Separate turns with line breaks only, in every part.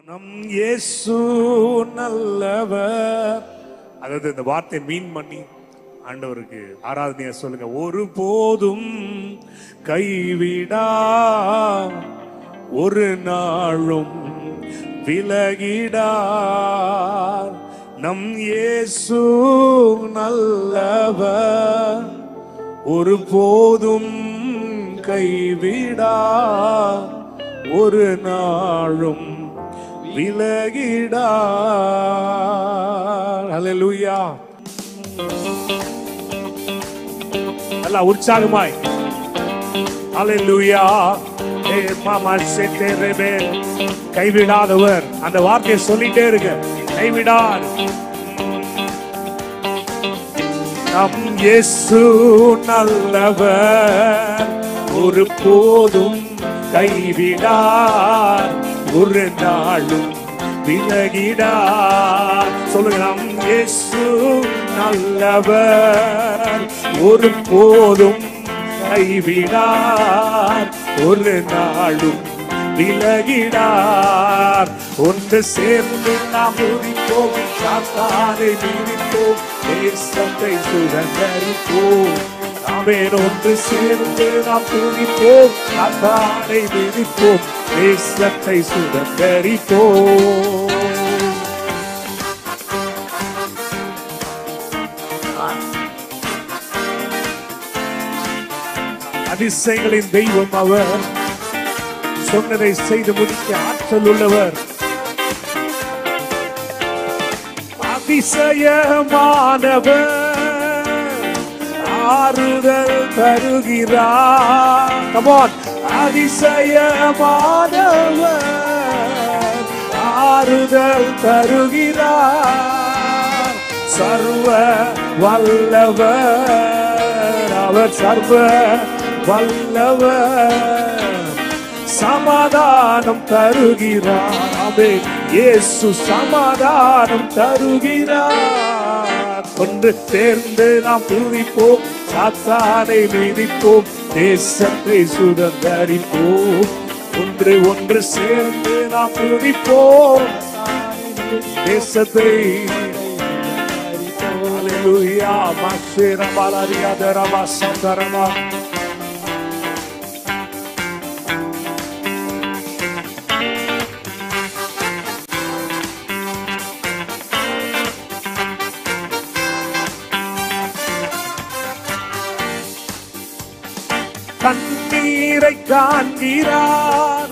நம் இயேசு நல்லவர். அதாவது இந்த வார்த்தை மீன் பண்ணி ஆண்டவருக்கு ஆராதனையா சொல்லுங்க. ஒரு போதும் கைவிடா, ஒரு நாளும் விலகிடார். நம் இயேசு நல்லவர், ஒரு போதும் கைவிடா, ஒரு நாளும் விலகிடார். ஹல்லேலூயா. நல்லா உற்சாகமாய் ஹல்லேலூயா. கைவிடாதவர், அந்த வார்த்தையை சொல்லிட்டே இருக்க. கைவிடார். நம் இயேசு நல்லவர், ஒரு போதும் கைவிடார், ஒரு நாளும் விலகிடார். சொல்லுங்க. நம் இயேசு நல்லவர், ஒரு போதும் கைவிடார், ஒரு நாளும் விலகிடார். ஒன்று சேர்ந்து நாம் உதிப்போம், சாத்தானை மீறிப்போம், தேசத்தை சுதந்தரிப்போம். நாமேன் ஒன்று சேர்ந்து நாம் துதிப்போம், சாத்தானை மீறிப்போம், தேசத்தை சுதந்தரிப்போம். அதிசயங்களின் தெய்வம் அவர், சொன்னதை செய்து முடிக்க ஆற்றல் உள்ளவர். அதிசயமானவர், ஆறுதல் தருகிறார். Come on. அதிசயமானவர், ஆறுதல் தருகிறார். சர்வ வல்லவர் அவர், சர்வ வல்லவர், சமாதானம் தருகிறார். ஆமென். இயேசு சமாதானம் தருகிறார். ஒன்று சேர்ந்து நாம் துதிப்போம், சாத்தானை மீதிப்போம், தேசத்தை சுதந்தரிப்போம். ஒன்று சேர்ந்து நாம் துதிப்போம், தேசத்தை. ஹல்லேலூயா. மாஷேரபாலரியாதரமா சந்தரமா. கண்ணீரை காண்கிறார்,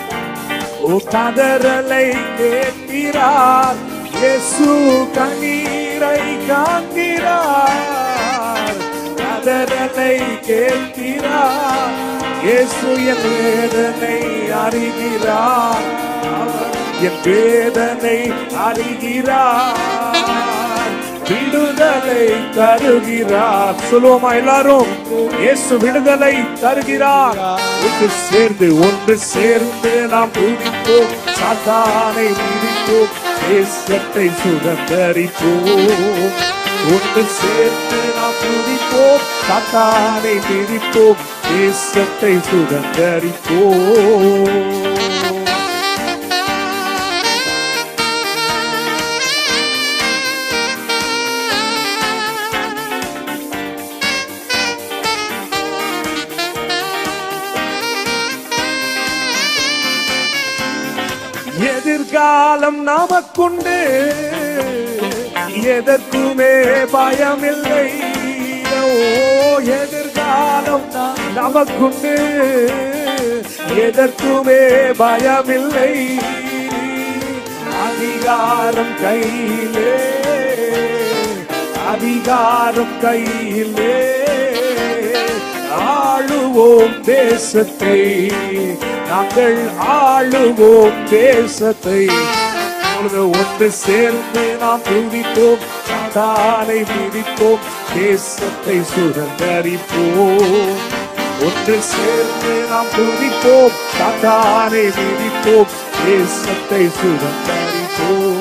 ஓ கதறலை கேட்கிறார். இயேசு கண்ணீரை காண்கிறார், கதறலை கேட்கிறார். இயேசு என் வேதனை அறிகிறார், என் வேதனை அறிகிறார், விடுதலை தருகிறார். சொல்லுவோமா எல்லாரும்? இயேசு விடுதலை தருகிறார். ஒன்று சேர்ந்து நாம் துதிப்போம், சாத்தானை மீறிப்போம், தேசத்தை சுதந்தரிப்போம். ஒன்று சேர்ந்து நாம் துதிப்போம், சாத்தானை மீறிப்போம், தேசத்தை சுதந்தரிப்போம். எதிர்காலம் நமக்குண்டு, எதற்குமே பயமில்லை. ஓ எதிர்காலம் நமக்குண்டு, எதற்குமே பயமில்லை. அதிகாரம் கையிலே, அதிகாரம் கையிலே, ஆளுவோம் தேசத்தை, நாங்கள் ஆளுவோம் தேசத்தை. ஒன்று சேர்ந்து நாம் துதிப்போம், சாத்தானை மீறிப்போம், தேசத்தை சுதந்தரிப்போம். ஒன்று சேர்ந்து நாம் துதிப்போம், சாத்தானை மீறிப்போம், தேசத்தை சுதந்தரிப்போம்.